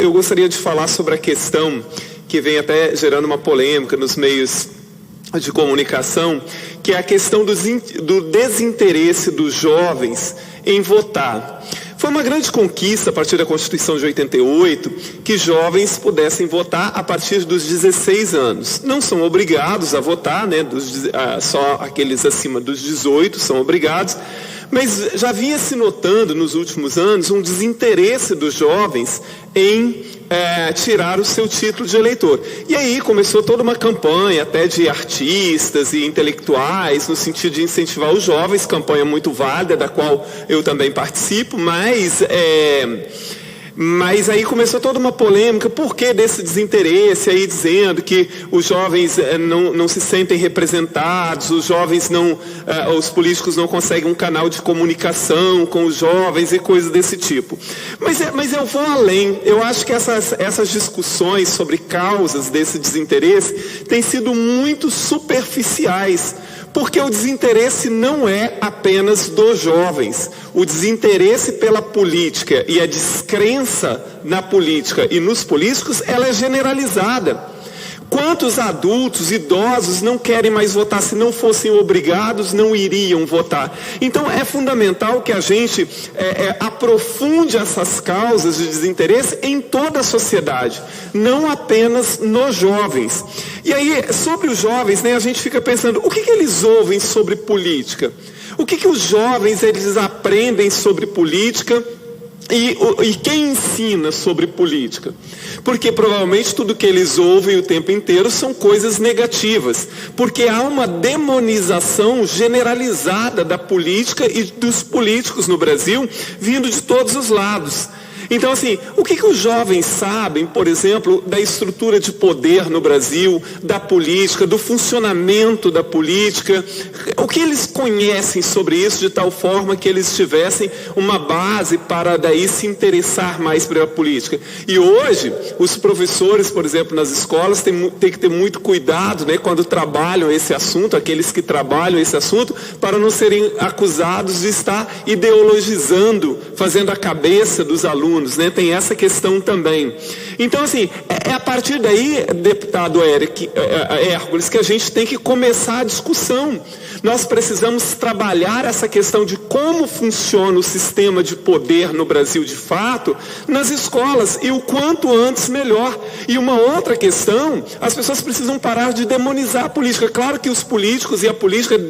Eu gostaria de falar sobre a questão que vem até gerando uma polêmica nos meios de comunicação, que é a questão do desinteresse dos jovens em votar. Foi uma grande conquista a partir da Constituição de 88 que jovens pudessem votar a partir dos 16 anos. Não são obrigados a votar, né? Só aqueles acima dos 18 são obrigados. Mas já vinha se notando nos últimos anos um desinteresse dos jovens em tirar o seu título de eleitor. E aí começou toda uma campanha até de artistas e intelectuais no sentido de incentivar os jovens, campanha muito válida, da qual eu também participo, mas aí começou toda uma polêmica, por que desse desinteresse, aí dizendo que os jovens não se sentem representados, os políticos não conseguem um canal de comunicação com os jovens e coisas desse tipo. Mas eu vou além, eu acho que essas discussões sobre causas desse desinteresse têm sido muito superficiais. Porque o desinteresse não é apenas dos jovens. O desinteresse pela política e a descrença na política e nos políticos, ela é generalizada. Quantos adultos, idosos não querem mais votar? Se não fossem obrigados, não iriam votar. Então é fundamental que a gente aprofunde essas causas de desinteresse em toda a sociedade, não apenas nos jovens. E aí, sobre os jovens, né, a gente fica pensando, o que eles ouvem sobre política? O que os jovens eles aprendem sobre política? E quem ensina sobre política? Porque provavelmente tudo que eles ouvem o tempo inteiro são coisas negativas. Porque há uma demonização generalizada da política e dos políticos no Brasil, vindo de todos os lados. Então, assim, o que os jovens sabem, por exemplo, da estrutura de poder no Brasil, da política, do funcionamento da política? O que eles conhecem sobre isso de tal forma que eles tivessem uma base para daí se interessar mais pela política? E hoje, os professores, por exemplo, nas escolas, têm que ter muito cuidado, né, quando trabalham esse assunto, aqueles que trabalham esse assunto, para não serem acusados de estar ideologizando, fazendo a cabeça dos alunos. Né? Tem essa questão também. Então, assim, é a partir daí, deputado Hércules, que a gente tem que começar a discussão. Nós precisamos trabalhar essa questão de como funciona o sistema de poder no Brasil de fato, nas escolas, e o quanto antes melhor. E uma outra questão, as pessoas precisam parar de demonizar a política. Claro que os políticos e a política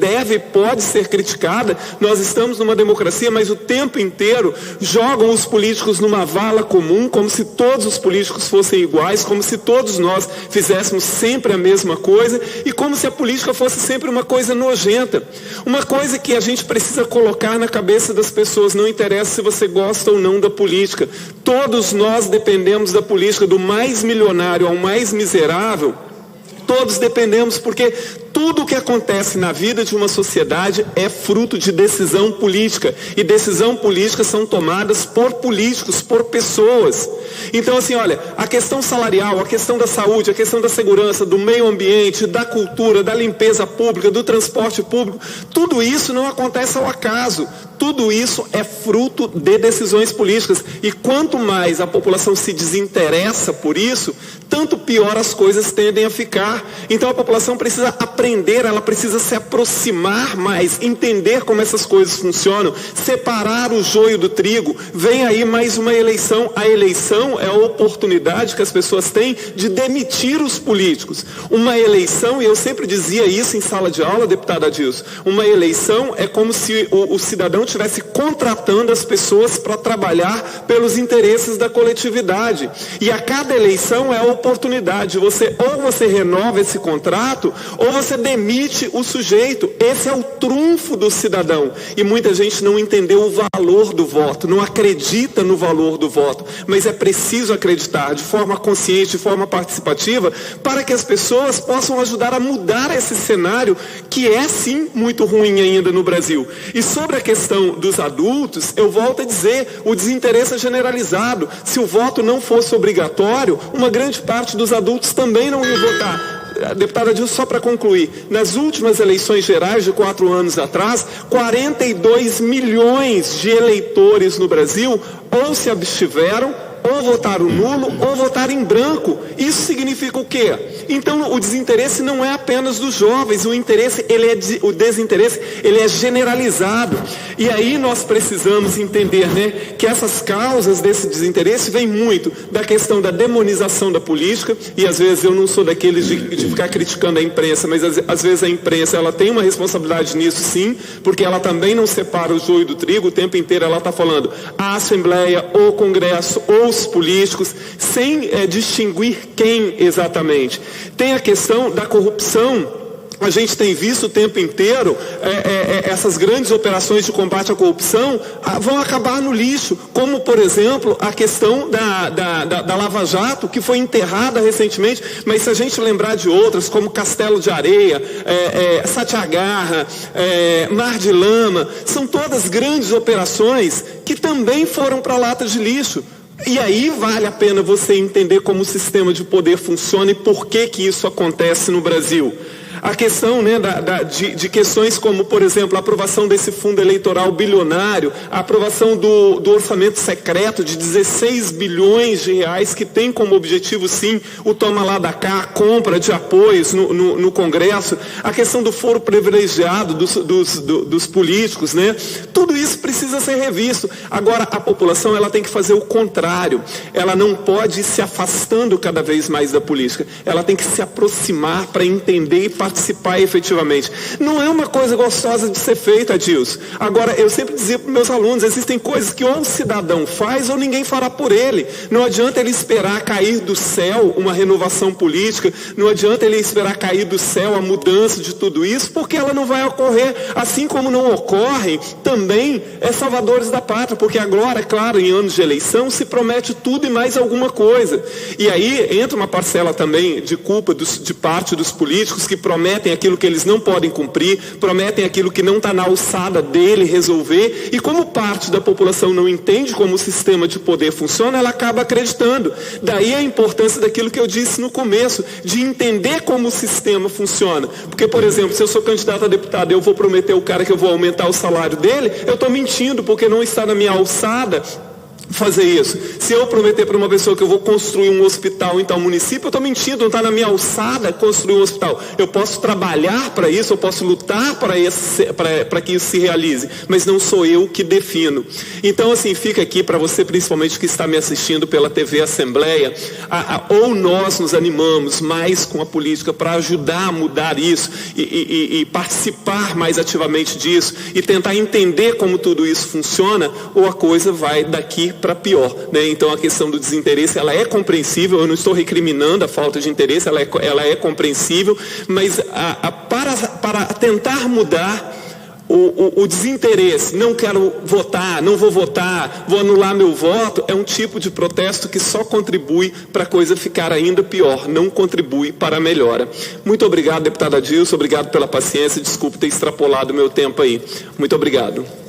pode ser criticada, nós estamos numa democracia, mas o tempo inteiro jogam os políticos numa vala comum, como se todos os políticos fossem iguais, como se todos nós fizéssemos sempre a mesma coisa, e como se a política fosse sempre uma coisa nojenta. Uma coisa que a gente precisa colocar na cabeça das pessoas, não interessa se você gosta ou não da política, todos nós dependemos da política, do mais milionário ao mais miserável, todos dependemos, porque tudo o que acontece na vida de uma sociedade é fruto de decisão política. E decisão política são tomadas por políticos, por pessoas. Então, assim, olha, a questão salarial, a questão da saúde, a questão da segurança, do meio ambiente, da cultura, da limpeza pública, do transporte público, tudo isso não acontece ao acaso. Tudo isso é fruto de decisões políticas. E quanto mais a população se desinteressa por isso, tanto pior as coisas tendem a ficar. Então a população precisa aprender, ela precisa se aproximar mais, entender como essas coisas funcionam, separar o joio do trigo. Vem aí mais uma eleição. A eleição é a oportunidade que as pessoas têm de demitir os políticos. Uma eleição, e eu sempre dizia isso em sala de aula, deputada Adilson, uma eleição é como se o cidadão estivesse contratando as pessoas para trabalhar pelos interesses da coletividade. E a cada eleição é a oportunidade. Ou você renova esse contrato, ou você demite o sujeito. Esse é o trunfo do cidadão. E muita gente não entendeu o valor do voto, não acredita no valor do voto. Mas é preciso acreditar de forma consciente, de forma participativa, para que as pessoas possam ajudar a mudar esse cenário, que é sim muito ruim ainda no Brasil. E sobre a questão dos adultos, eu volto a dizer, o desinteresse é generalizado. Se o voto não fosse obrigatório, uma grande parte dos adultos também não ia votar. Deputada Adilson, só para concluir, nas últimas eleições gerais de 4 anos atrás, 42 milhões de eleitores no Brasil ou se abstiveram ou votar o nulo ou votar em branco. Isso significa o quê? Então o desinteresse não é apenas dos jovens, o desinteresse ele é generalizado. E aí nós precisamos entender, né, que essas causas desse desinteresse vêm muito da questão da demonização da política, e às vezes eu não sou daqueles de ficar criticando a imprensa, mas às vezes a imprensa ela tem uma responsabilidade nisso sim, porque ela também não separa o joio do trigo, o tempo inteiro ela está falando a Assembleia, o Congresso, ou os políticos, sem distinguir quem exatamente. Tem a questão da corrupção. A gente tem visto o tempo inteiro essas grandes operações de combate à corrupção vão acabar no lixo, como por exemplo a questão da Lava Jato, que foi enterrada recentemente, mas se a gente lembrar de outras, como Castelo de Areia, Satyagraha, Mar de Lama, são todas grandes operações que também foram para a lata de lixo. E aí vale a pena você entender como o sistema de poder funciona e por que isso acontece no Brasil. A questão, né, de questões como, por exemplo, a aprovação desse fundo eleitoral bilionário, a aprovação do orçamento secreto de 16 bilhões de reais, que tem como objetivo, sim, o toma lá da cá, a compra de apoios no Congresso, a questão do foro privilegiado dos políticos, né? Tudo isso precisa ser revisto. Agora, a população ela tem que fazer o contrário. Ela não pode ir se afastando cada vez mais da política. Ela tem que se aproximar para entender e participar efetivamente. Não é uma coisa gostosa de ser feita, Adilson. Agora, eu sempre dizia para os meus alunos, existem coisas que ou o cidadão faz ou ninguém fará por ele. Não adianta ele esperar cair do céu uma renovação política, não adianta ele esperar cair do céu a mudança de tudo isso, porque ela não vai ocorrer, assim como não ocorrem também salvadores da pátria, porque agora, claro, em anos de eleição, se promete tudo e mais alguma coisa. E aí entra uma parcela também de culpa de parte dos políticos que prometem aquilo que eles não podem cumprir, prometem aquilo que não está na alçada dele resolver, e como parte da população não entende como o sistema de poder funciona, ela acaba acreditando. Daí a importância daquilo que eu disse no começo, de entender como o sistema funciona. Porque, por exemplo, se eu sou candidato a deputado e eu vou prometer ao cara que eu vou aumentar o salário dele, eu estou mentindo, porque não está na minha alçada fazer isso. Se eu prometer para uma pessoa que eu vou construir um hospital em tal município, eu estou mentindo, não está na minha alçada construir um hospital. Eu posso trabalhar para isso, eu posso lutar para que isso se realize, mas não sou eu que defino. Então, assim, fica aqui para você, principalmente que está me assistindo pela TV Assembleia, ou nós nos animamos mais com a política para ajudar a mudar isso e participar mais ativamente disso e tentar entender como tudo isso funciona, ou a coisa vai daqui para pior, né? Então a questão do desinteresse ela é compreensível, eu não estou recriminando a falta de interesse, ela é compreensível, mas para tentar mudar o desinteresse, não quero votar, não vou votar, vou anular meu voto, é um tipo de protesto que só contribui para a coisa ficar ainda pior, não contribui para a melhora. Muito obrigado, deputada Adilson, obrigado pela paciência, desculpe ter extrapolado o meu tempo aí. Muito obrigado.